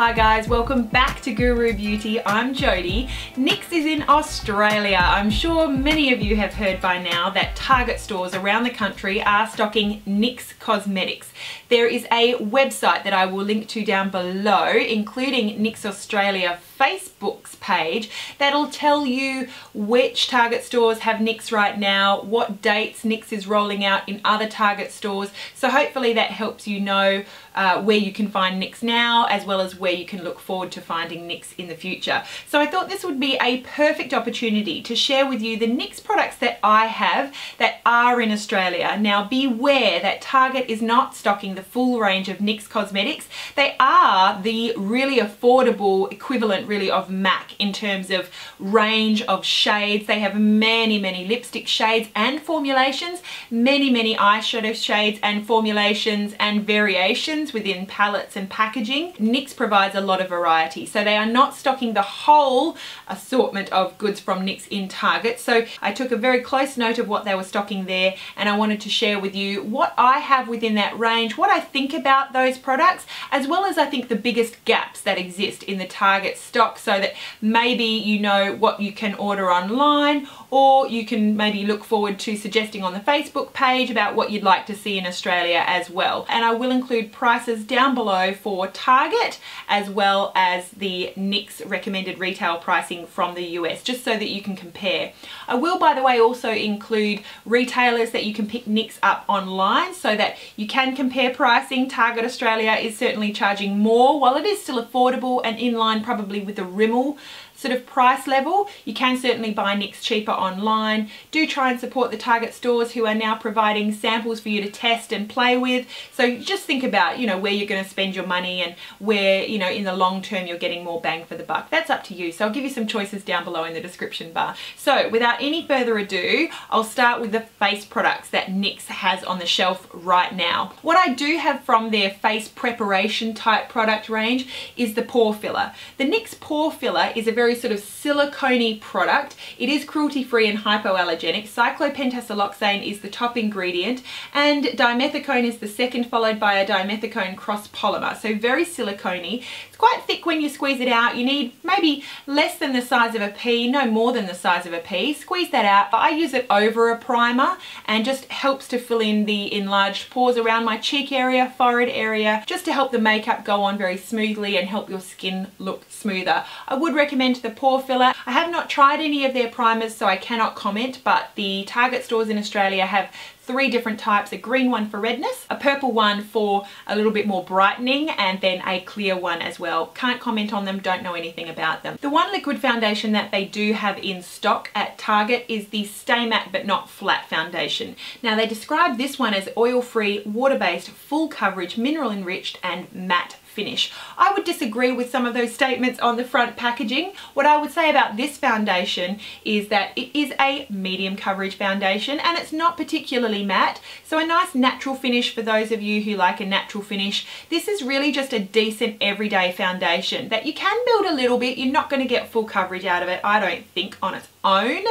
Hi guys, welcome back to Guru Beauty. I'm Jodie. Nyx is in Australia. I'm sure many of you have heard by now that Target stores around the country are stocking Nyx cosmetics. There is a website that I will link to down below, including Nyx Australia Facebook's page, that'll tell you which Target stores have Nyx right now, what dates Nyx is rolling out in other Target stores. So hopefully that helps you know where you can find Nyx now, as well as where you can look forward to finding Nyx in the future. So I thought this would be a perfect opportunity to share with you the Nyx products that I have that are in Australia. Now beware that Target is not stocking the full range of Nyx cosmetics. They are the really affordable equivalent really of MAC in terms of range of shades. They have many lipstick shades and formulations, many eyeshadow shades and formulations and variations within palettes and packaging. Nyx provides a lot of variety, so they are not stocking the whole assortment of goods from Nyx in Target. So I took a very close note of what they were stocking there, and I wanted to share with you what I have within that range, what I think about those products, as well as I think the biggest gaps that exist in the Target stock, so that maybe you know what you can order online, or you can maybe look forward to suggesting on the Facebook page about what you'd like to see in Australia as well. And I will include prices down below for Target as well as the Nyx recommended retail pricing from the US, just so that you can compare. I will, by the way, also include retailers that you can pick Nyx up online so that you can compare pricing. Target Australia is certainly charging more, while it is still affordable and in line probably with the Rimmel sort of price level. You can certainly buy Nyx cheaper online. Do try and support the Target stores who are now providing samples for you to test and play with. So just think about, you know, where you're going to spend your money and where, you know, in the long term you're getting more bang for the buck. That's up to you. So I'll give you some choices down below in the description bar. So without any further ado, I'll start with the face products that Nyx has on the shelf right now. What I do have from their face preparation type product range is the Pore Filler. The Nyx Pore Filler is a very sort of silicone-y product. It is cruelty-free and hypoallergenic. Cyclopentasiloxane is the top ingredient, and dimethicone is the second, followed by a dimethicone cross polymer. So very silicone-y. It's quite thick when you squeeze it out. You need maybe less than the size of a pea, no more than the size of a pea. Squeeze that out. I use it over a primer and just helps to fill in the enlarged pores around my cheek area, forehead area, just to help the makeup go on very smoothly and help your skin look smoother. I would recommend the Pore Filler. I have not tried any of their primers, so I cannot comment, but the Target stores in Australia have 3 different types: a green one for redness, a purple one for a little bit more brightening, and then a clear one as well. Can't comment on them, don't know anything about them. The one liquid foundation that they do have in stock at Target is the Stay Matte But Not Flat foundation. Now they describe this one as oil-free, water-based, full coverage, mineral enriched and matte finish. I would disagree with some of those statements on the front packaging. What I would say about this foundation is that it is a medium coverage foundation and it's not particularly matte, so a nice natural finish for those of you who like a natural finish. This is really just a decent everyday foundation that you can build a little bit. You're not going to get full coverage out of it, I don't think, on its own,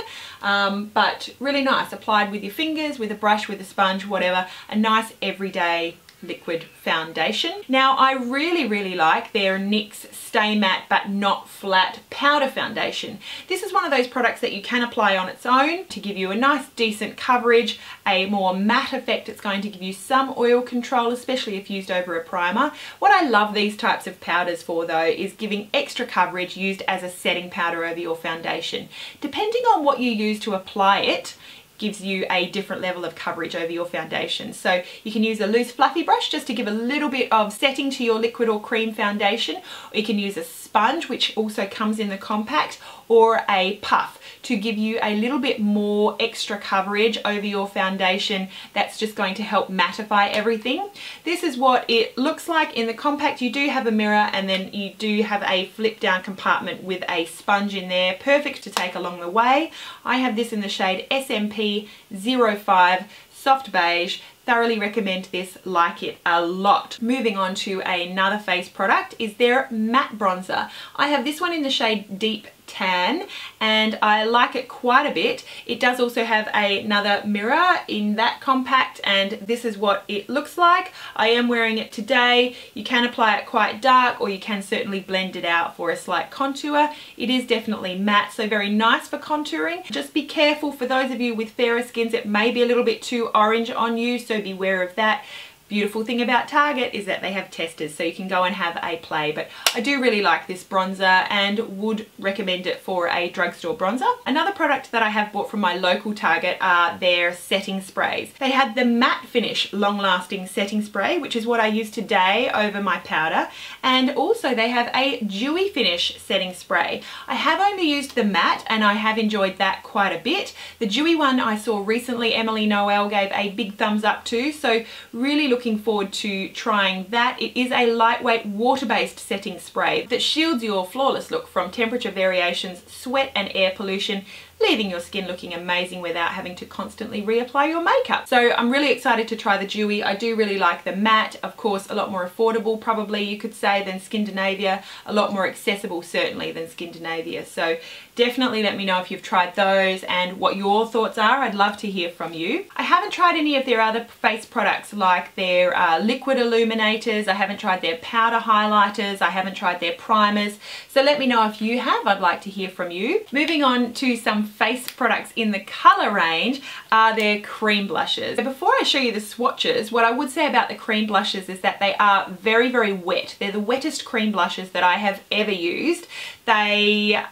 but really nice applied with your fingers, with a brush, with a sponge, whatever. A nice everyday liquid foundation. Now I really like their Nyx Stay Matte But Not Flat powder foundation. This is one of those products that you can apply on its own to give you a nice decent coverage, a more matte effect. It's going to give you some oil control, especially if used over a primer. What I love these types of powders for though is giving extra coverage used as a setting powder over your foundation. Depending on what you use to apply it, gives you a different level of coverage over your foundation. So you can use a loose fluffy brush just to give a little bit of setting to your liquid or cream foundation, or you can use a sponge, which also comes in the compact, or a puff to give you a little bit more extra coverage over your foundation. That's just going to help mattify everything. This is what it looks like in the compact. You do have a mirror, and then you do have a flip down compartment with a sponge in there, perfect to take along the way. I have this in the shade SMP 05 Soft Beige. Thoroughly recommend this, like it a lot. Moving on to another face product is their matte bronzer. I have this one in the shade Deep tan, and I like it quite a bit. It does also have another mirror in that compact, and this is what it looks like. I am wearing it today. You can apply it quite dark, or you can certainly blend it out for a slight contour. It is definitely matte, so very nice for contouring. Just be careful for those of you with fairer skins, it may be a little bit too orange on you, so beware of that. Beautiful thing about Target is that they have testers, so you can go and have a play. But I do really like this bronzer and would recommend it for a drugstore bronzer. Another product that I have bought from my local Target are their setting sprays. They had the matte finish long lasting setting spray, which is what I use today over my powder, and also they have a dewy finish setting spray. I have only used the matte and I have enjoyed that quite a bit. The dewy one I saw recently, Emily Noel gave a big thumbs up to, so really looking forward to trying that. It is a lightweight water-based setting spray that shields your flawless look from temperature variations, sweat and air pollution, leaving your skin looking amazing without having to constantly reapply your makeup. So I'm really excited to try the dewy. I do really like the matte, of course a lot more affordable probably you could say than Skindinavia, a lot more accessible certainly than Skindinavia. So definitely let me know if you've tried those and what your thoughts are. I'd love to hear from you. I haven't tried any of their other face products like their liquid illuminators. I haven't tried their powder highlighters. I haven't tried their primers. So let me know if you have. I'd like to hear from you. Moving on to some face products in the colour range are their cream blushes. So before I show you the swatches, what I would say about the cream blushes is that they are very, very wet. They're the wettest cream blushes that I have ever used. They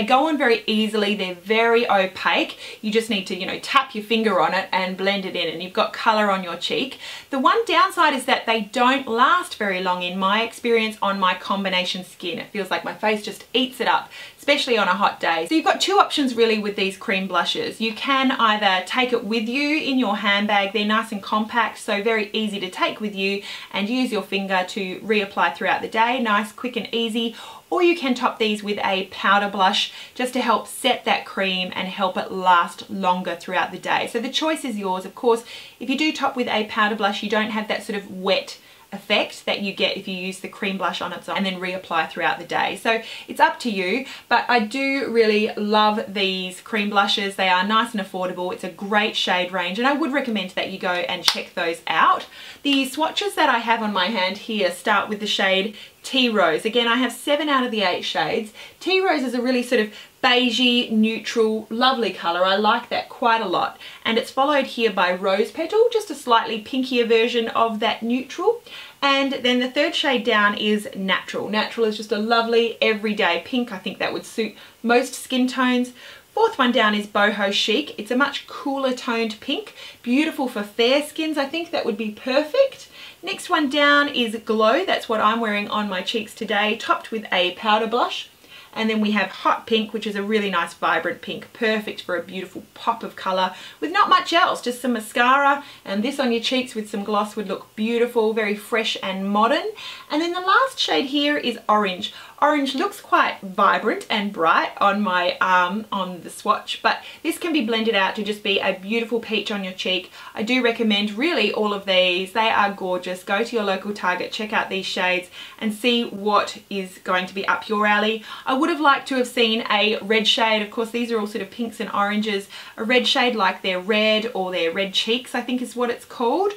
go on very easily. They're very opaque. You just need to, you know, tap your finger on it and blend it in and you've got colour on your cheek. The one downside is that they don't last very long in my experience on my combination skin. It feels like my face just eats it up, especially on a hot day. So you've got two options really with these cream blushes. You can either take it with you in your handbag. They're nice and compact, so very easy to take with you and use your finger to reapply throughout the day. Nice, quick and easy. Or you can top these with a powder blush just to help set that cream and help it last longer throughout the day. So the choice is yours. Of course, if you do top with a powder blush, you don't have that sort of wet effect that you get if you use the cream blush on its own and then reapply throughout the day. So it's up to you, but I do really love these cream blushes. They are nice and affordable. It's a great shade range and I would recommend that you go and check those out. The swatches that I have on my hand here start with the shade Tea Rose. Again, I have 7 out of the 8 shades. Tea Rose is a really sort of beigey, neutral, lovely colour. I like that quite a lot. And it's followed here by Rose Petal, just a slightly pinkier version of that neutral. And then the third shade down is Natural. Natural is just a lovely everyday pink. I think that would suit most skin tones. Fourth one down is Boho Chic. It's a much cooler toned pink, beautiful for fair skins. I think that would be perfect. Next one down is Glow. That's what I'm wearing on my cheeks today, topped with a powder blush. And then we have Hot Pink, which is a really nice vibrant pink, perfect for a beautiful pop of colour with not much else, just some mascara, and this on your cheeks with some gloss would look beautiful, very fresh and modern. And then the last shade here is Orange. Orange looks quite vibrant and bright on my arm on the swatch, but this can be blended out to just be a beautiful peach on your cheek. I do recommend really all of these. They are gorgeous. Go to your local Target, check out these shades and see what is going to be up your alley. I would have liked to have seen a red shade. Of course, these are all sort of pinks and oranges. A red shade like their red or their red cheeks, I think is what it's called,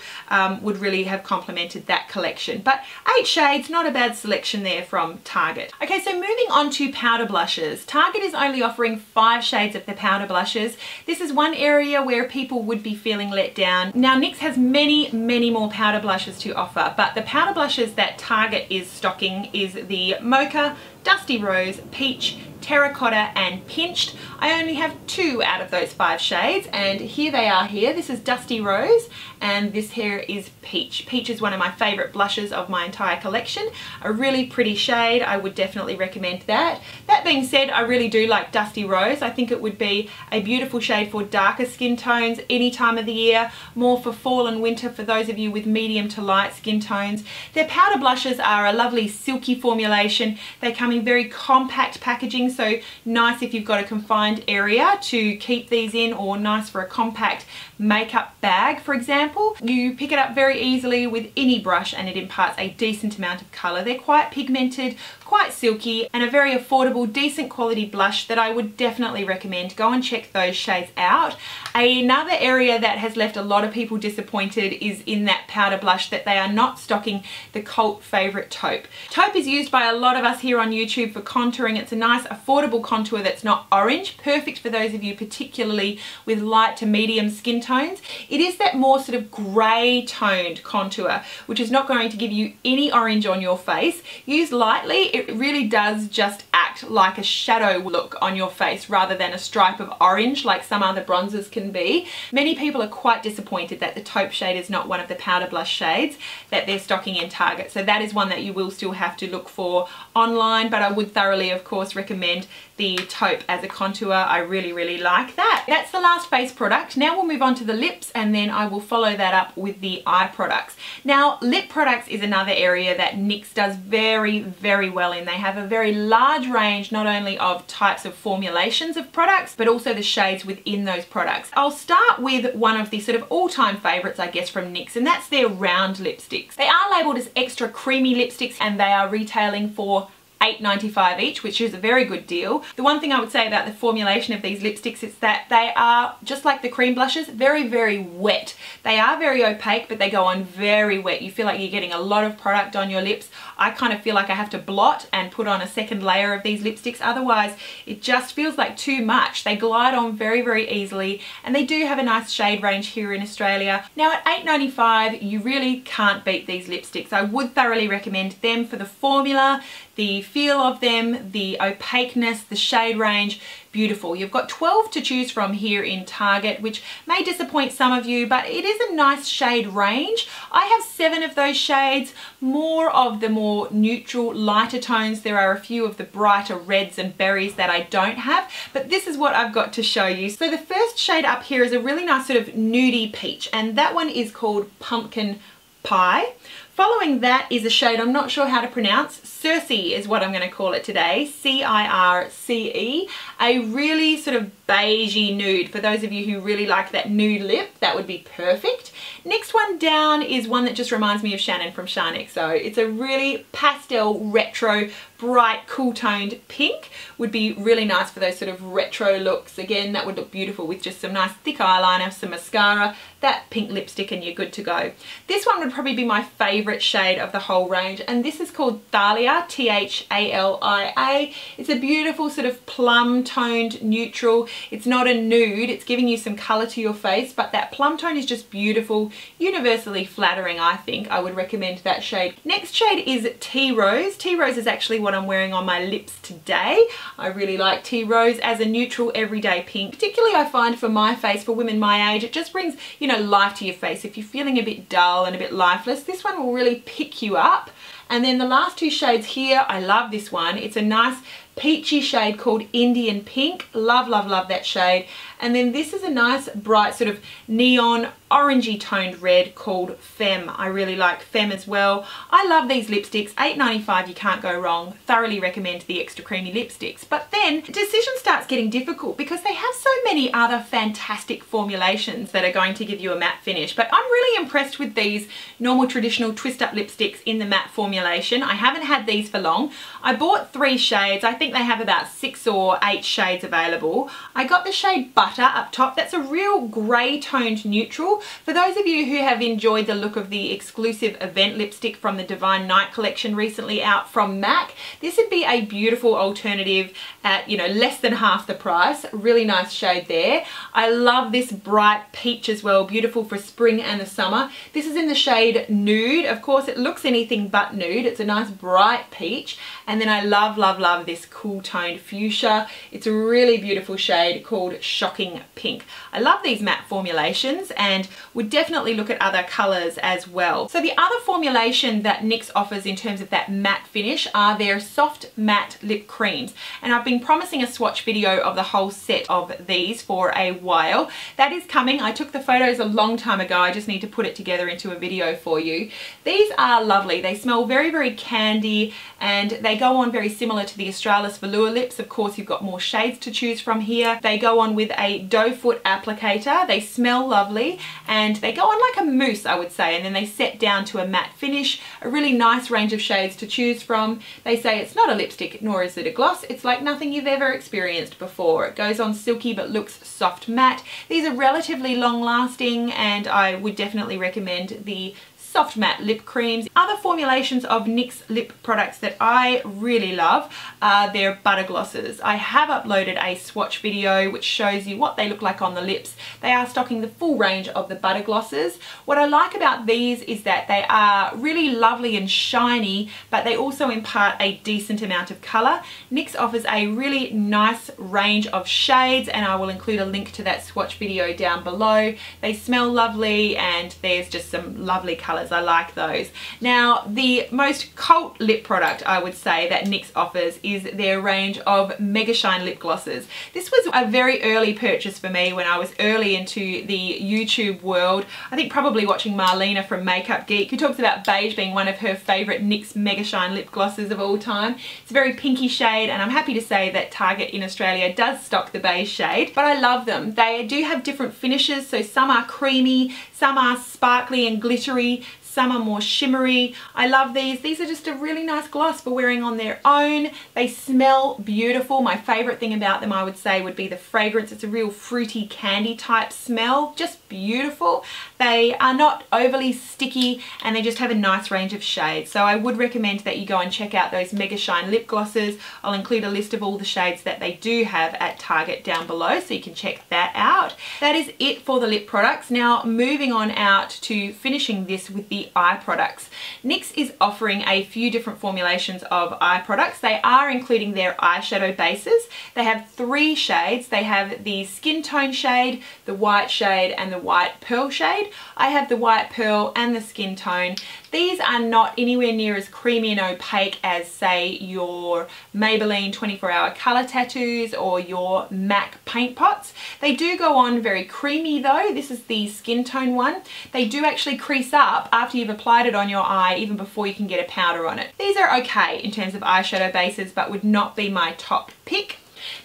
would really have complemented that collection. But 8 shades, not a bad selection there from Target. Okay, so moving on to powder blushes. Target is only offering 5 shades of the powder blushes. This is one area where people would be feeling let down. Now, NYX has many, many more powder blushes to offer, but the powder blushes that Target is stocking is the Mocha, Dusty Rose, Peach, Terracotta and Pinched. I only have 2 out of those 5 shades, and here they are here. This is Dusty Rose and this here is Peach. Peach is one of my favourite blushes of my entire collection. A really pretty shade. I would definitely recommend that. That being said, I really do like Dusty Rose. I think it would be a beautiful shade for darker skin tones any time of the year, more for fall and winter for those of you with medium to light skin tones. Their powder blushes are a lovely silky formulation. They come in very compact packaging, so nice if you've got a confined area to keep these in, or nice for a compact makeup bag, for example. You pick it up very easily with any brush and it imparts a decent amount of colour. They're quite pigmented, quite silky, and a very affordable, decent quality blush that I would definitely recommend. Go and check those shades out. Another area that has left a lot of people disappointed is in that powder blush, that they are not stocking the cult favourite taupe. Taupe is used by a lot of us here on YouTube for contouring. It's a nice affordable contour that's not orange, perfect for those of you particularly with light to medium skin tones. It is that more sort of grey toned contour, which is not going to give you any orange on your face. Used lightly, it really does just act like a shadow look on your face rather than a stripe of orange like some other bronzers can be. Many people are quite disappointed that the taupe shade is not one of the powder blush shades that they're stocking in Target, so that is one that you will still have to look for online, but I would thoroughly of course recommend the taupe as a contour. I really like that. That's the last face product. Now we'll move on to the lips, and then I will follow that up with the eye products. Now lip products is another area that NYX does very well in. They have a very large range, not only of types of formulations of products, but also the shades within those products. I'll start with one of the sort of all-time favorites, I guess, from NYX, and that's their round lipsticks. They are labeled as extra creamy lipsticks, and they are retailing for $8.95 each, which is a very good deal. The one thing I would say about the formulation of these lipsticks is that they are, just like the cream blushes, very wet. They are very opaque, but they go on very wet. You feel like you're getting a lot of product on your lips. I kind of feel like I have to blot and put on a second layer of these lipsticks, otherwise it just feels like too much. They glide on very easily, and they do have a nice shade range here in Australia. Now at $8.95 you really can't beat these lipsticks. I would thoroughly recommend them for the formula, the feel of them, the opaqueness, the shade range. Beautiful. You've got 12 to choose from here in Target, which may disappoint some of you, but it is a nice shade range. I have 7 of those shades, more of the more neutral, lighter tones. There are a few of the brighter reds and berries that I don't have, but this is what I've got to show you. So the first shade up here is a really nice sort of nudie peach, and that one is called Pumpkin Pie. Following that is a shade I'm not sure how to pronounce. Circe is what I'm going to call it today. C-I-R-C-E. A really sort of beigey nude. For those of you who really like that nude lip, that would be perfect. Next one down is one that just reminds me of Shannon from Sharnik. So it's a really pastel, retro, bright, cool toned pink. Would be really nice for those sort of retro looks. Again, that would look beautiful with just some nice thick eyeliner, some mascara, that pink lipstick, and you're good to go. This one would probably be my favourite shade of the whole range, and this is called Dahlia, T-H-A-L-I-A. It's a beautiful sort of plum toned neutral. It's not a nude, it's giving you some colour to your face, but that plum tone is just beautiful, universally flattering, I think. I would recommend that shade. Next shade is Tea Rose. Tea Rose is actually what I'm wearing on my lips today. I really like Tea Rose as a neutral everyday pink. Particularly I find for my face, for women my age, it just brings, you know, life to your face. If you're feeling a bit dull and a bit lifeless, this one will really pick you up. And then the last 2 shades here, I love this one. It's a nice peachy shade called Indian Pink. Love that shade. And then this is a nice bright sort of neon orangey toned red called Femme. I really like Femme as well. I love these lipsticks. $8.95, you can't go wrong. Thoroughly recommend the extra creamy lipsticks. But then decision starts getting difficult because they have so many other fantastic formulations that are going to give you a matte finish. But I'm really impressed with these normal traditional twist up lipsticks in the matte formulation. I haven't had these for long. I bought 3 shades. I think they have about 6 or 8 shades available. I got the shade Butter up top. That's a real grey toned neutral. For those of you who have enjoyed the look of the exclusive event lipstick from the Divine Night collection recently out from MAC, this would be a beautiful alternative at, you know, less than half the price. Really nice shade there. I love this bright peach as well. Beautiful for spring and the summer. This is in the shade Nude. Of course, it looks anything but nude. It's a nice bright peach. And then I love this cool toned fuchsia. It's a really beautiful shade called Shocking Pink. I love these matte formulations and would definitely look at other colours as well. So the other formulation that NYX offers in terms of that matte finish are their soft matte lip creams. And I've been promising a swatch video of the whole set of these for a while. That is coming. I took the photos a long time ago. I just need to put it together into a video for you. These are lovely. They smell very candy, and they go on very similar to the Australis Stylist Velour lips, of course you've got more shades to choose from here. They go on with a doe foot applicator. They smell lovely and they go on like a mousse, I would say, and then they set down to a matte finish. A really nice range of shades to choose from. They say it's not a lipstick nor is it a gloss. It's like nothing you've ever experienced before. It goes on silky but looks soft matte. These are relatively long lasting and I would definitely recommend the soft matte lip creams. Other formulations of NYX lip products that I really love are their butter glosses. I have uploaded a swatch video which shows you what they look like on the lips. They are stocking the full range of the butter glosses. What I like about these is that they are really lovely and shiny, but they also impart a decent amount of colour. NYX offers a really nice range of shades and I will include a link to that swatch video down below. They smell lovely and there's just some lovely colours. I like those. Now, the most cult lip product I would say that NYX offers is their range of Mega Shine lip glosses. This was a very early purchase for me when I was early into the YouTube world. I think probably watching Marlena from Makeup Geek, who talks about Beige being one of her favourite NYX Mega Shine lip glosses of all time. It's a very pinky shade and I'm happy to say that Target in Australia does stock the beige shade, but I love them. They do have different finishes, so some are creamy, some are sparkly and glittery, some are more shimmery. I love these. These are just a really nice gloss for wearing on their own. They smell beautiful. My favourite thing about them I would say would be the fragrance. It's a real fruity candy type smell. Just beautiful. They are not overly sticky and they just have a nice range of shades. So I would recommend that you go and check out those Mega Shine lip glosses. I'll include a list of all the shades that they do have at Target down below so you can check that out. That is it for the lip products. Now moving on out to finishing this with the eye products. NYX is offering a few different formulations of eye products. They are including their eyeshadow bases. They have 3 shades. They have the skin tone shade, the white shade and the white pearl shade. I have the white pearl and the skin tone. These are not anywhere near as creamy and opaque as say your Maybelline 24-hour colour tattoos or your MAC paint pots. They do go on very creamy though. This is the skin tone one. They do actually crease up after you've applied it on your eye even before you can get a powder on it. These are okay in terms of eyeshadow bases but would not be my top pick.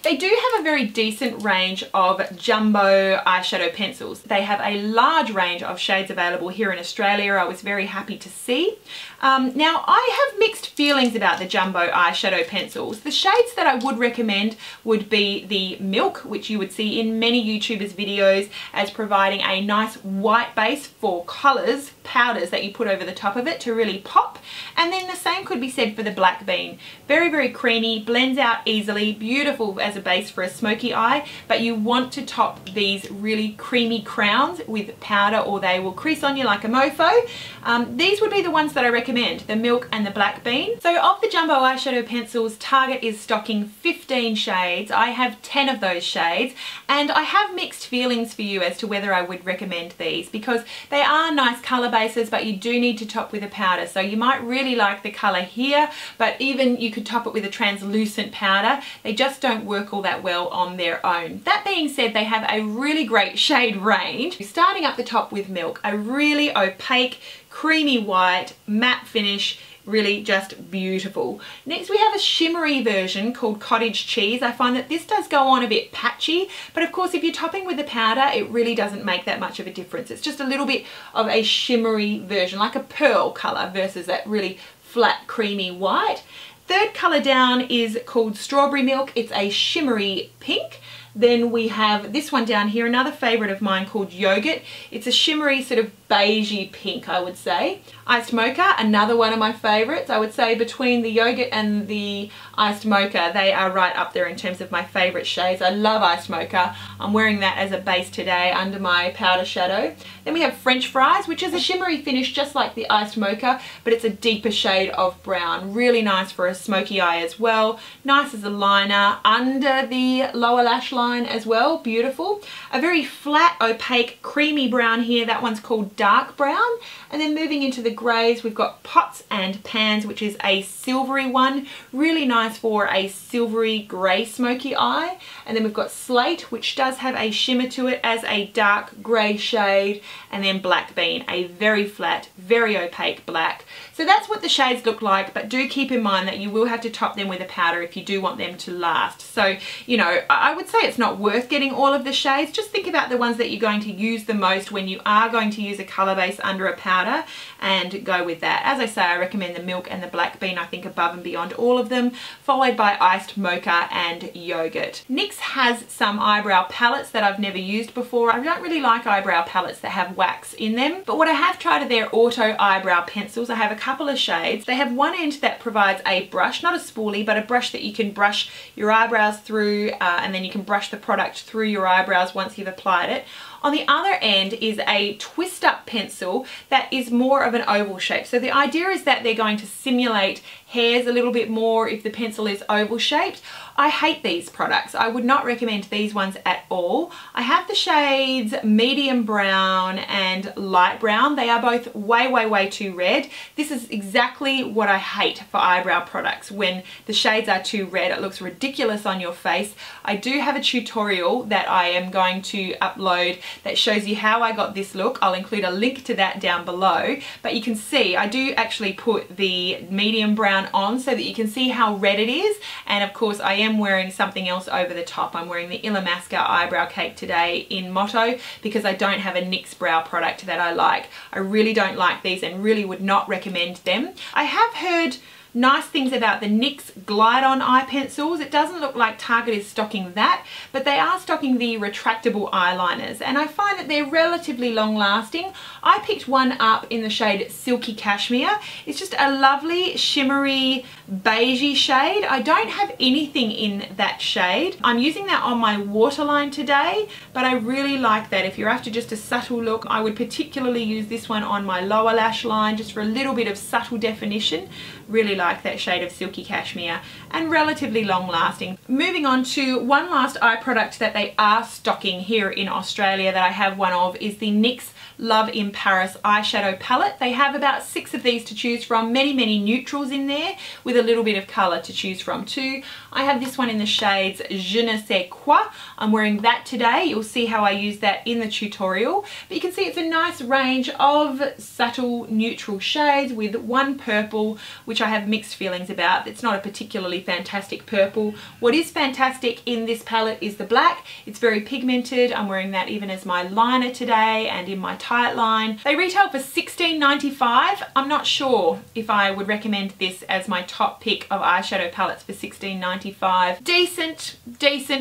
They do have a very decent range of jumbo eyeshadow pencils. They have a large range of shades available here in Australia. I was very happy to see. Now I have mixed feelings about the jumbo eyeshadow pencils. The shades that I would recommend would be the Milk, which you would see in many YouTubers videos as providing a nice white base for colours, powders that you put over the top of it to really pop. And then the same could be said for the Black Bean. Very, very creamy, blends out easily, beautiful as a base for a smoky eye, but you want to top these really creamy crowns with powder or they will crease on you like a mofo. These would be the ones that I recommend, the Milk and the Black Bean. So of the jumbo eyeshadow pencils, Target is stocking 15 shades. I have 10 of those shades and I have mixed feelings for you as to whether I would recommend these because they are nice colour bases but you do need to top with a powder. So you might really like the colour here, but even you could top it with a translucent powder. They just don't work all that well on their own. That being said, they have a really great shade range. Starting up the top with Milk, a really opaque, creamy white, matte finish, really just beautiful. Next we have a shimmery version called Cottage Cheese. I find that this does go on a bit patchy, but of course if you're topping with the powder it really doesn't make that much of a difference. It's just a little bit of a shimmery version, like a pearl colour versus that really flat creamy white. Third colour down is called Strawberry Milk. It's a shimmery pink. Then we have this one down here, another favourite of mine called Yogurt. It's a shimmery sort of beigey pink, I would say. Iced Mocha, another one of my favourites. I would say between the Yogurt and the Iced Mocha, they are right up there in terms of my favourite shades. I love Iced Mocha. I'm wearing that as a base today under my powder shadow. Then we have French Fries, which is a shimmery finish just like the Iced Mocha, but it's a deeper shade of brown. Really nice for a smoky eye as well. Nice as a liner under the lower lash line as well. Beautiful. A very flat, opaque, creamy brown here. That one's called Dark Brown. And then moving into the greys, we've got Pots and Pans, which is a silvery one. Really nice nice for a silvery grey smoky eye. And then we've got Slate, which does have a shimmer to it as a dark grey shade. And then Black Bean, a very flat, very opaque black. So that's what the shades look like, but do keep in mind that you will have to top them with a powder if you do want them to last. So, you know, I would say it's not worth getting all of the shades. Just think about the ones that you're going to use the most when you are going to use a colour base under a powder and go with that. As I say, I recommend the Milk and the Black Bean, I think above and beyond all of them, followed by Iced Mocha and Yogurt. NYX has some eyebrow palettes that I've never used before. I don't really like eyebrow palettes that have wax in them, but what I have tried are their Auto Eyebrow Pencils. I have a couple of shades. They have one end that provides a brush, not a spoolie, but a brush that you can brush your eyebrows through and then you can brush the product through your eyebrows once you've applied it. On the other end is a twist up pencil that is more of an oval shape. So the idea is that they're going to simulate hairs a little bit more if the pencil is oval shaped. I hate these products. I would not recommend these ones at all. I have the shades medium brown and light brown. They are both way too red. This is exactly what I hate for eyebrow products. When the shades are too red, it looks ridiculous on your face. I do have a tutorial that I am going to upload that shows you how I got this look. I'll include a link to that down below, but you can see I do actually put the medium brown on so that you can see how red it is. And of course I am wearing something else over the top. I'm wearing the Illamasqua eyebrow cake today in Motto because I don't have a NYX brow product that I like. I really don't like these and really would not recommend them. I have heard nice things about the NYX Glide On eye pencils. It doesn't look like Target is stocking that, but they are stocking the retractable eyeliners, and I find that they're relatively long lasting. I picked one up in the shade Silky Cashmere. It's just a lovely shimmery beigey shade. I don't have anything in that shade. I'm using that on my waterline today, but I really like that. If you're after just a subtle look, I would particularly use this one on my lower lash line just for a little bit of subtle definition. Really like that shade of Silky Cashmere and relatively long lasting. Moving on to one last eye product that they are stocking here in Australia that I have one of is the NYX Love in Paris eyeshadow palette. They have about 6 of these to choose from, many neutrals in there with a little bit of colour to choose from too. I have this one in the shades Je ne sais quoi. I'm wearing that today. You'll see how I use that in the tutorial, but you can see it's a nice range of subtle neutral shades with one purple which I have mixed feelings about. It's not a particularly fantastic purple. What is fantastic in this palette is the black. It's very pigmented. I'm wearing that even as my liner today and in my tight line. They retail for $16.95. I'm not sure if I would recommend this as my top pick of eyeshadow palettes for $16.95. Decent.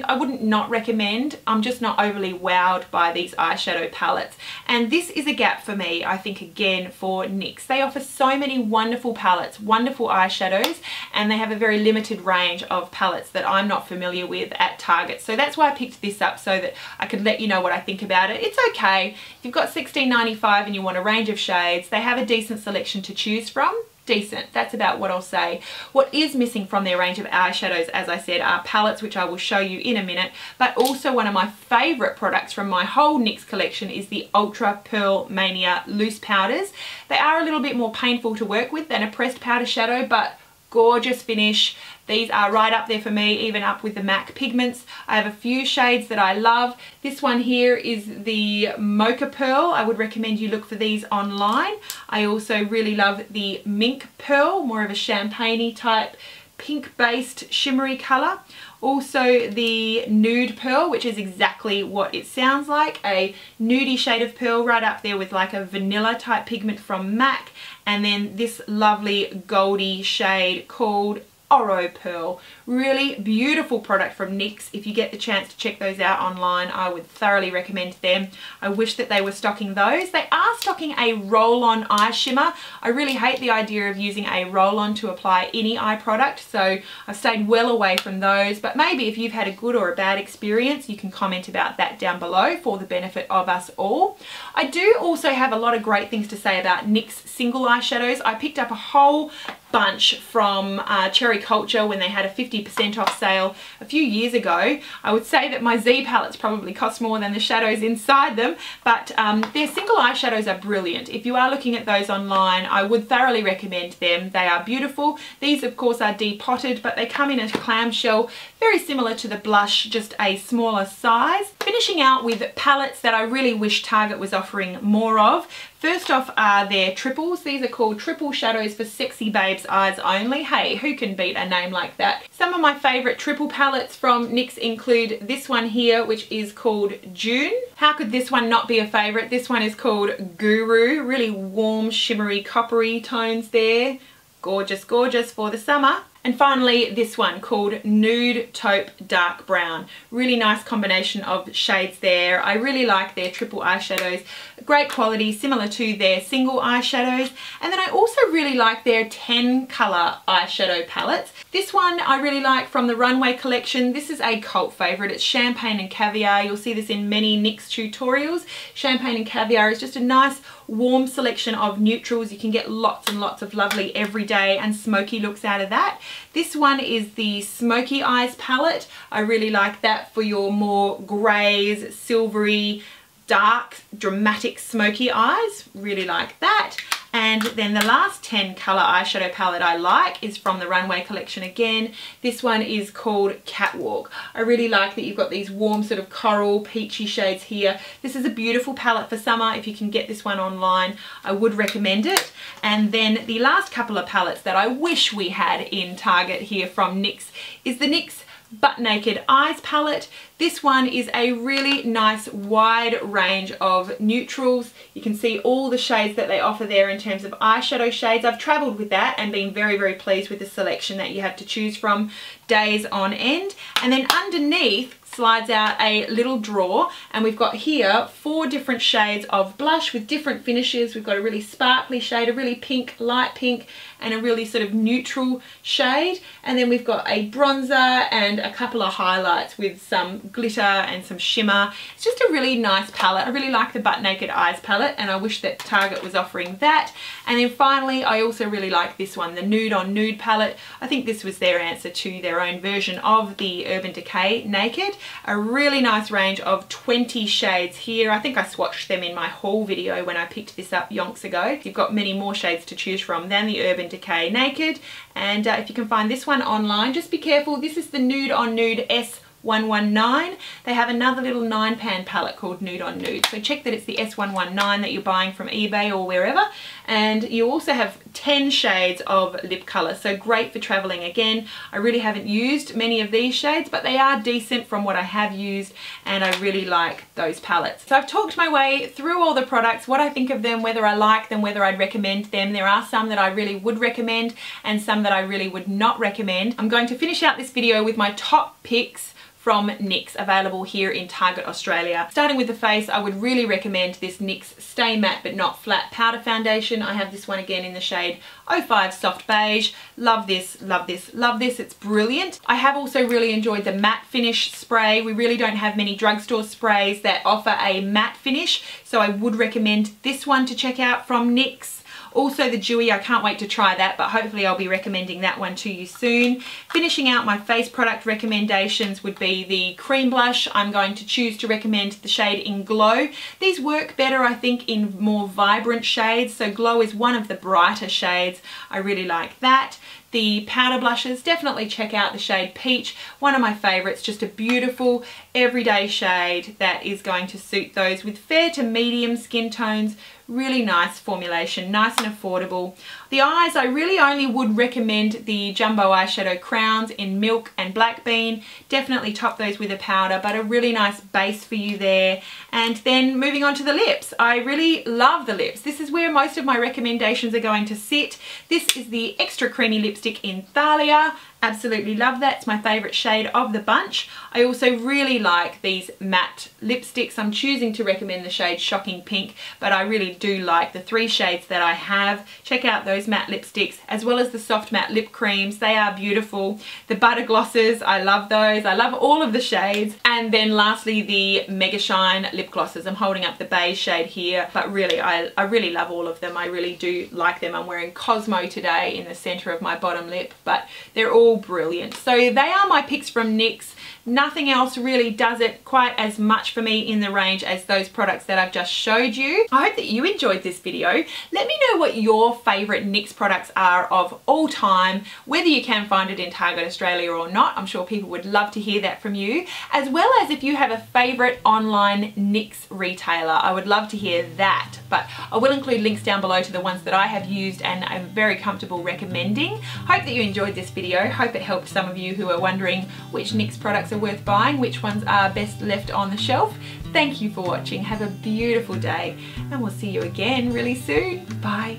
I wouldn't not recommend. I'm just not overly wowed by these eyeshadow palettes. And this is a gap for me, I think, again, for NYX. They offer so many wonderful palettes, wonderful eyeshadows, and they have a very limited range of palettes that I'm not familiar with at Target. So that's why I picked this up, so that I could let you know what I think about it. It's okay. If you've got $16.95 and you want a range of shades, they have a decent selection to choose from. Decent, that's about what I'll say. What is missing from their range of eyeshadows, as I said, are palettes, which I will show you in a minute, but also one of my favourite products from my whole NYX collection is the Ultra Pearl Mania loose powders. They are a little bit more painful to work with than a pressed powder shadow, but gorgeous finish. These are right up there for me, even up with the MAC Pigments. I have a few shades that I love. This one here is the Mocha Pearl. I would recommend you look for these online. I also really love the Mink Pearl, more of a champagne-y type pink based shimmery colour. Also the Nude Pearl, which is exactly what it sounds like, a nudie shade of pearl right up there with like a vanilla type pigment from MAC, and then this lovely goldy shade called Oro Pearl. Really beautiful product from NYX. If you get the chance to check those out online, I would thoroughly recommend them. I wish that they were stocking those. They are stocking a roll-on eye shimmer. I really hate the idea of using a roll-on to apply any eye product, so I've stayed well away from those, but maybe if you've had a good or a bad experience, you can comment about that down below for the benefit of us all. I do also have a lot of great things to say about NYX single eyeshadows. I picked up a whole bunch from Cherry Culture when they had a 50% off sale a few years ago. I would say that my Z palettes probably cost more than the shadows inside them, but their single eyeshadows are brilliant. If you are looking at those online, I would thoroughly recommend them. They are beautiful. These of course are depotted, but they come in a clamshell, very similar to the blush, just a smaller size. Finishing out with palettes that I really wish Target was offering more of. First off are their triples. These are called Triple Shadows for Sexy Babes Eyes Only. Hey, who can beat a name like that? Some of my favourite triple palettes from NYX include this one here, which is called June. How could this one not be a favourite? This one is called Guru. Really warm, shimmery, coppery tones there. Gorgeous, gorgeous for the summer. And finally, this one called Nude Taupe Dark Brown. Really nice combination of shades there. I really like their triple eyeshadows. Great quality, similar to their single eyeshadows. And then I also really like their 10 colour eyeshadow palettes. This one I really like from the Runway collection. This is a cult favourite. It's Champagne and Caviar. You'll see this in many NYX tutorials. Champagne and Caviar is just a nice warm selection of neutrals. You can get lots and lots of lovely everyday and smoky looks out of that. This one is the Smoky Eyes palette. I really like that for your more greys, silvery, dark, dramatic smoky eyes. Really like that. And then the last 10 colour eyeshadow palette I like is from the Runway collection again. This one is called Catwalk. I really like that you've got these warm sort of coral, peachy shades here. This is a beautiful palette for summer. If you can get this one online, I would recommend it. And then the last couple of palettes that I wish we had in Target here from NYX is the NYX Butt Naked Eyes palette. This one is a really nice wide range of neutrals. You can see all the shades that they offer there in terms of eyeshadow shades. I've travelled with that and been very, very pleased with the selection that you have to choose from days on end. And then underneath slides out a little drawer, and we've got here 4 different shades of blush with different finishes. We've got a really sparkly shade, a really pink, light pink, and a really sort of neutral shade. And then we've got a bronzer and a couple of highlights with some glitter and some shimmer. It's just a really nice palette. I really like the Butt Naked Eyes palette, and I wish that Target was offering that. And then finally, I also really like this one, the Nude on Nude palette. I think this was their answer to their own version of the Urban Decay Naked. A really nice range of 20 shades here. I think I swatched them in my haul video when I picked this up yonks ago. You've got many more shades to choose from than the Urban Decay Naked. And if you can find this one online, just be careful. This is the Nude on Nude S119. They have another little 9-pan palette called Nude on Nude. So check that it's the S119 that you're buying from eBay or wherever. And you also have 10 shades of lip colour. So great for travelling again. I really haven't used many of these shades, but they are decent from what I have used, and I really like those palettes. So I've talked my way through all the products, what I think of them, whether I like them, whether I'd recommend them. There are some that I really would recommend and some that I really would not recommend. I'm going to finish out this video with my top picks from NYX, available here in Target Australia. Starting with the face, I would really recommend this NYX Stay Matte But Not Flat Powder Foundation. I have this one again in the shade 05 Soft Beige. Love this, love this, love this. It's brilliant. I have also really enjoyed the matte finish spray. We really don't have many drugstore sprays that offer a matte finish, so I would recommend this one to check out from NYX. Also the Dewy, I can't wait to try that, but hopefully I'll be recommending that one to you soon. Finishing out my face product recommendations would be the cream blush. I'm going to choose to recommend the shade in Glow. These work better, I think, in more vibrant shades, so Glow is one of the brighter shades. I really like that. The powder blushes, definitely check out the shade Peach, one of my favourites, just a beautiful everyday shade that is going to suit those with fair to medium skin tones. Really nice formulation, nice and affordable. The eyes, I really only would recommend the Jumbo Eyeshadow Crowns in Milk and Black Bean. Definitely top those with a powder, but a really nice base for you there. And then moving on to the lips, I really love the lips. This is where most of my recommendations are going to sit. This is the Extra Creamy Lipstick in Dahlia. Absolutely love that. It's my favourite shade of the bunch. I also really like these matte lipsticks. I'm choosing to recommend the shade Shocking Pink, but I really do like the 3 shades that I have. Check out those matte lipsticks as well as the soft matte lip creams. They are beautiful. The butter glosses, I love those. I love all of the shades. And then lastly, the Mega Shine lip glosses. I'm holding up the beige shade here, but really, I really love all of them. I really do like them. I'm wearing Cosmo today in the centre of my bottom lip, but they're all brilliant. So they are my picks from NYX. Nothing else really does it quite as much for me in the range as those products that I've just showed you. I hope that you enjoyed this video. Let me know what your favourite NYX products are of all time, whether you can find it in Target Australia or not. I'm sure people would love to hear that from you, as well as if you have a favourite online NYX retailer. I would love to hear that, but I will include links down below to the ones that I have used and am very comfortable recommending. Hope that you enjoyed this video. Hope it helped some of you who are wondering which NYX products are worth buying, which ones are best left on the shelf. Thank you for watching. Have a beautiful day, and we'll see you again really soon. Bye.